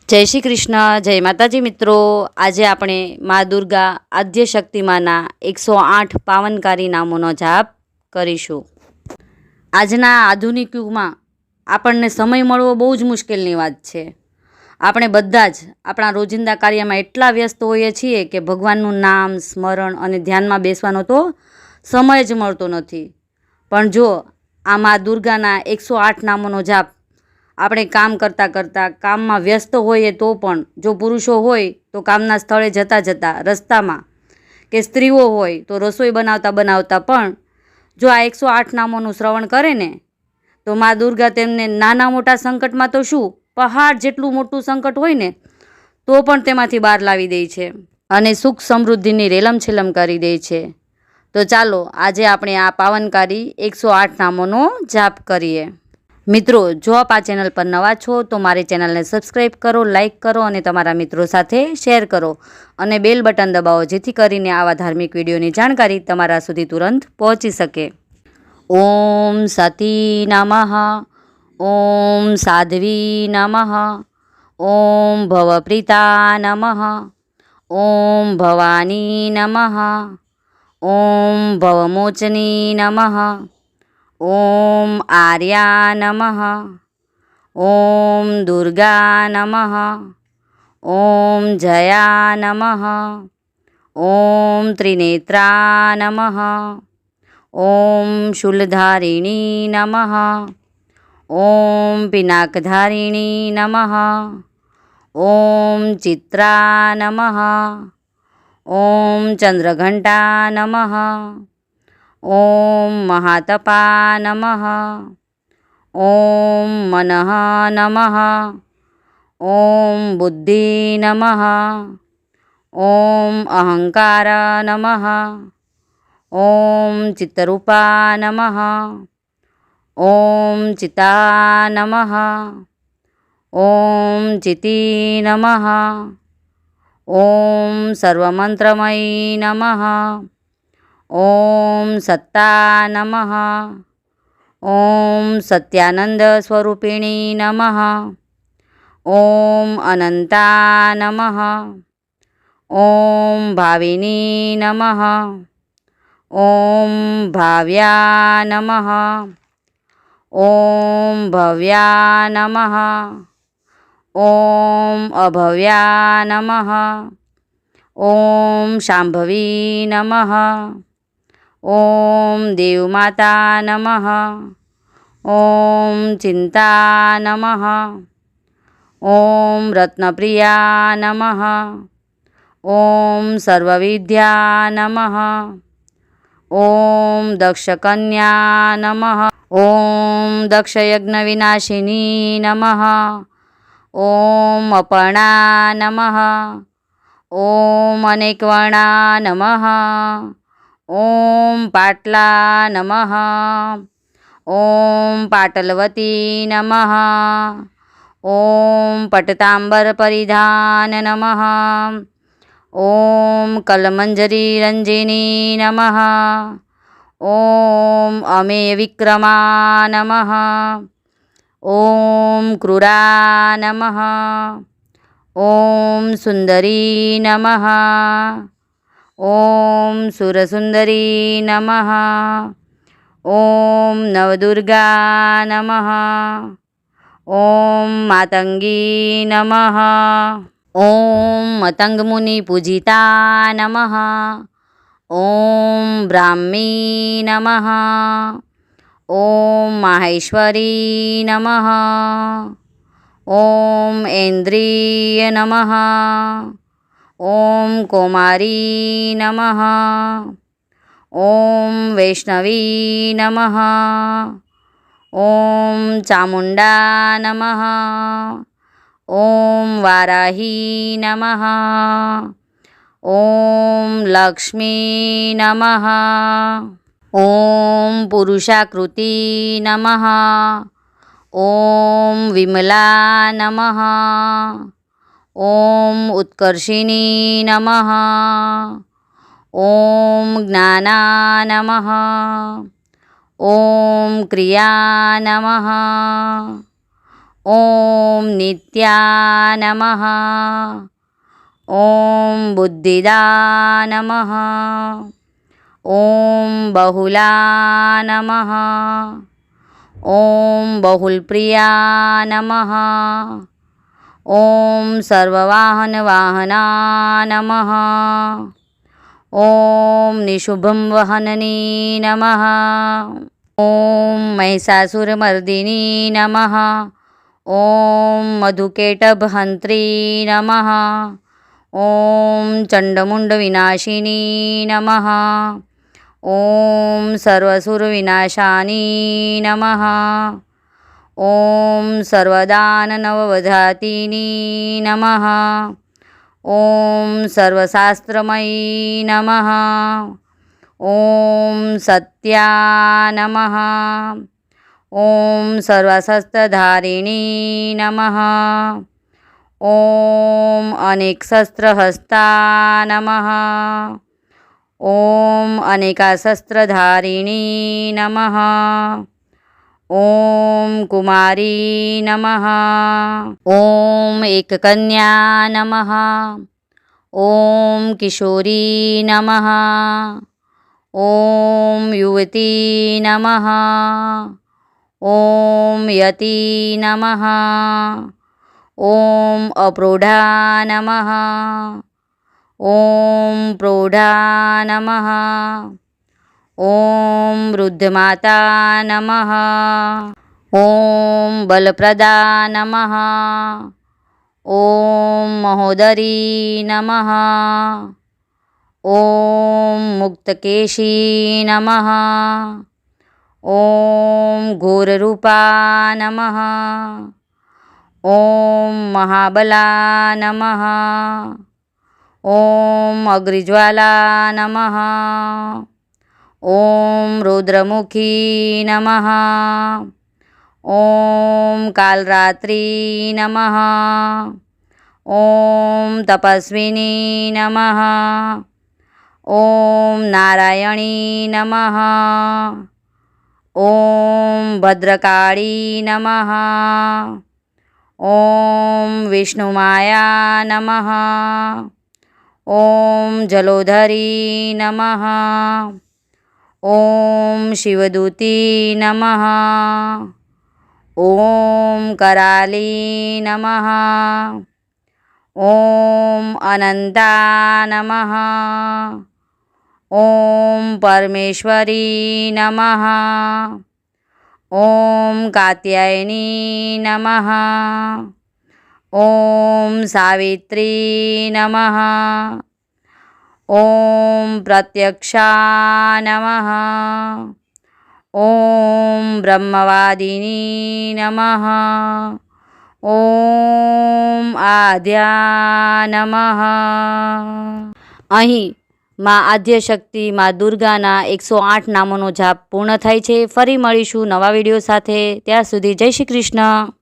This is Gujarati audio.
જય શ્રી કૃષ્ણ, જય માતાજી મિત્રો। આજે આપણે મા દુર્ગા આદ્ય શક્તિમાના 108 પાવનકારી નામોનો જાપ કરીશું। આજના આધુનિક યુગમાં આપણને સમય મળવો બહુ જ મુશ્કેલની વાત છે। આપણે બધા જ આપણા રોજિંદા કાર્યમાં એટલા વ્યસ્ત હોઈએ છીએ કે ભગવાનનું નામ સ્મરણ અને ધ્યાનમાં બેસવાનો તો સમય જ મળતો નથી। પણ જો આ મા દુર્ગાના 108 નામોનો જાપ આપણે કામ કરતાં કરતાં કામમાં વ્યસ્ત હોઈએ તો પણ, જો પુરુષો હોય તો કામના સ્થળે જતાં જતાં રસ્તામાં, કે સ્ત્રીઓ હોય તો રસોઈ બનાવતા બનાવતા પણ જો આ 108 નામોનું શ્રવણ કરે ને તો મા દુર્ગા તેમને નાના મોટા સંકટમાં તો શું, પહાડ જેટલું મોટું સંકટ હોય ને તો પણ તેમાંથી બહાર લાવી દે છે અને સુખ સમૃદ્ધિની રેલમછેલમ કરી દે છે। તો ચાલો આજે આપણે આ પાવનકારી 108 નામોનો જાપ કરીએ। મિત્રો, જો આપ આ ચેનલ પર નવા છો તો મારી ચેનલને સબસ્ક્રાઈબ કરો, લાઇક કરો અને તમારા મિત્રો સાથે શેર કરો અને બેલ બટન દબાવો, જેથી કરીને આવા ધાર્મિક વિડીયોની જાણકારી તમારા સુધી તુરંત પહોંચી શકે। ઓમ સતી નમઃ, ઓમ સાધ્વી નમઃ, ઓમ ભવપ્રીતા નમઃ, ઓમ ભવાની નમઃ, ઓમ ભવમોચની નમઃ, ઓમ આર્યા નમઃ, ઓમ દુર્ગા નમઃ, ઓમ જયા નમઃ, ઓમ ત્રિનેત્રા નમઃ, ઓમ શૂલધારિણી નમઃ, ઓમ પિનાકધારિણી નમઃ, ઓમ ચિત્રા નમઃ, ઓમ ચંદ્રઘંટા નમઃ, ઓમ મહાતપા નમઃ, ઓમ મનઃ નમઃ, ઓમ બુદ્ધિ નમઃ, ઓમ અહંકાર નમઃ, ઓમ ચિત્તરૂપા નમઃ, ઓમ ચિતા નમઃ, ઓમ ચિતી નમઃ, ઓમ સર્વમંત્રમયી નમઃ, ઓમ સત્તા નમઃ, ઓમ સત્યાનંદ સ્વરૂપિણી નમઃ, ઓમ અનંતા નમઃ, ઓમ ભાવિની નમઃ, ઓમ ભાવ્યા નમઃ, ઓમ ભવ્યા નમઃ, ઓમ અભવ્યા નમઃ, ઓમ શાંભવી નમઃ, ઓમ દેવમાતા નમઃ, ઓમ ચિંતા નમઃ, ઓમ રત્નપ્રિયા નમઃ, ઓમ સર્વવિદ્યા નમઃ, ઓમ દક્ષકન્યા નમઃ, ઓમ દક્ષયજ્ઞવિનાશિની નમઃ, ઓમ અપર્ણા નમઃ, ઓમ અનેકવર્ણા નમઃ, ઓમ પાટલા નમઃ, ઓમ પાટલવતી નમઃ, ઓમ પટ્ટાંબર પરિધાન નમઃ, ઓમ કલમંજરી રંજિની નમઃ, ઓમ અમેય વિક્રમા નમઃ, ઓમ ક્રૂરા નમઃ, ઓમ સુંદરી નમઃ, ઓમ સુરસુંદરી નમઃ, ઓમ નવદુર્ગા નમઃ, ઓમ માતંગી નમઃ, ઓમ મતંગમુનિ પૂજિતા નમઃ, ઓમ બ્રાહ્મી નમઃ, ઓમ માહેશ્વરી નમઃ, ઓમ ઐન્દ્રિય નમઃ, ઓમ કૌમારી નમઃ, ઓમ વૈષ્ણવી નમઃ, ઓમ ચામુંડા નમઃ, ઓમ વારાહી નમઃ, ઓમ લક્ષ્મી નમઃ, ઓમ પુરુષાકૃતિ નમઃ, ઓમ વિમલા નમઃ, ઓમ ઉત્કર્ષિણી નમઃ, ઓમ જ્ઞાના નમઃ, ઓમ ક્રિયા નમઃ, ઓમ નિત્યા નમઃ. ઓમ બુદ્ધિદા નમઃ. ઓમ બહુલા નમઃ. ઓમ બહુલપ્રિયા નમઃ. ઓમ સર્વવાહનવાહના નમઃ. ઓમ નિશુભમ વહનની નમઃ. ઓમ મહિષાસુરમર્દિની નમઃ. ઓમ મધુકેટભહંત્રી નમઃ. ઓમ ચંડમુંડવિનાશિની નમઃ. ઓમ સર્વસુરવિનાશાની નમઃ. ઓમ સર્વદાનનવવધાતિની નમઃ. ઓમ સર્વશાસ્ત્રમયી નમઃ. ઓમ સત્યા નમઃ. ઓમ સર્વશસ્ત્રધારિણી નમઃ. ઓમ અનેકશસ્ત્રહસ્તા નમઃ. ઓમ અનેકાશસ્ત્રધારિણી નમઃ. ઓમ કુમારી નમઃ. ઓમ એકકન્યા નમઃ. ઓમ કિશોરી નમઃ. ઓમ યુવતી નમઃ. ઓમ યતિ નમઃ. ઓમ અપ્રોઢા નમઃ. ઓમ પ્રૌઢા નમઃ. ઓમ વૃદ્ધમાતા નમઃ. ઓમ બલપ્રદા નમઃ. ઓમ મહોદરી નમઃ. ઓમ મુક્તકેશી નમઃ. ઓમ ઘોરરૂપા નમઃ. ઓમ મહાબલા નમઃ. ઓમ અગ્નિજ્વાલા નમઃ. ઓમ રૌદ્રમુખી નમઃ. ઓમ કાલરાત્રી નમઃ. ઓમ તપસ્વિની નમઃ. ઓમ નારાયણી નમઃ. ઓમ ભદ્રકાળી નમઃ. ઓમ વિષ્ણુમાયા નમઃ. ઓમ જલોધરી નમઃ. ઓમ શિવદૂતી નમઃ. ઓમ કરાલી નમઃ. ઓમ અનંતા નમઃ. ઓમ પરમેશ્વરી નમઃ. ઓમ કાત્યાયની નમઃ. ઓમ સાવિત્રી નમઃ. ઓમ પ્રત્યક્ષા નમઃ. ઓમ બ્રહ્મવાદિની નમઃ. ઓમ આદ્યા નમઃ. અહીં માં આદ્યશક્તિ માં દુર્ગાના 108 નામોનો જાપ પૂર્ણ થાય છે. ફરી મળીશું નવા વિડીયો સાથે. ત્યાં સુધી જય શ્રી કૃષ્ણ.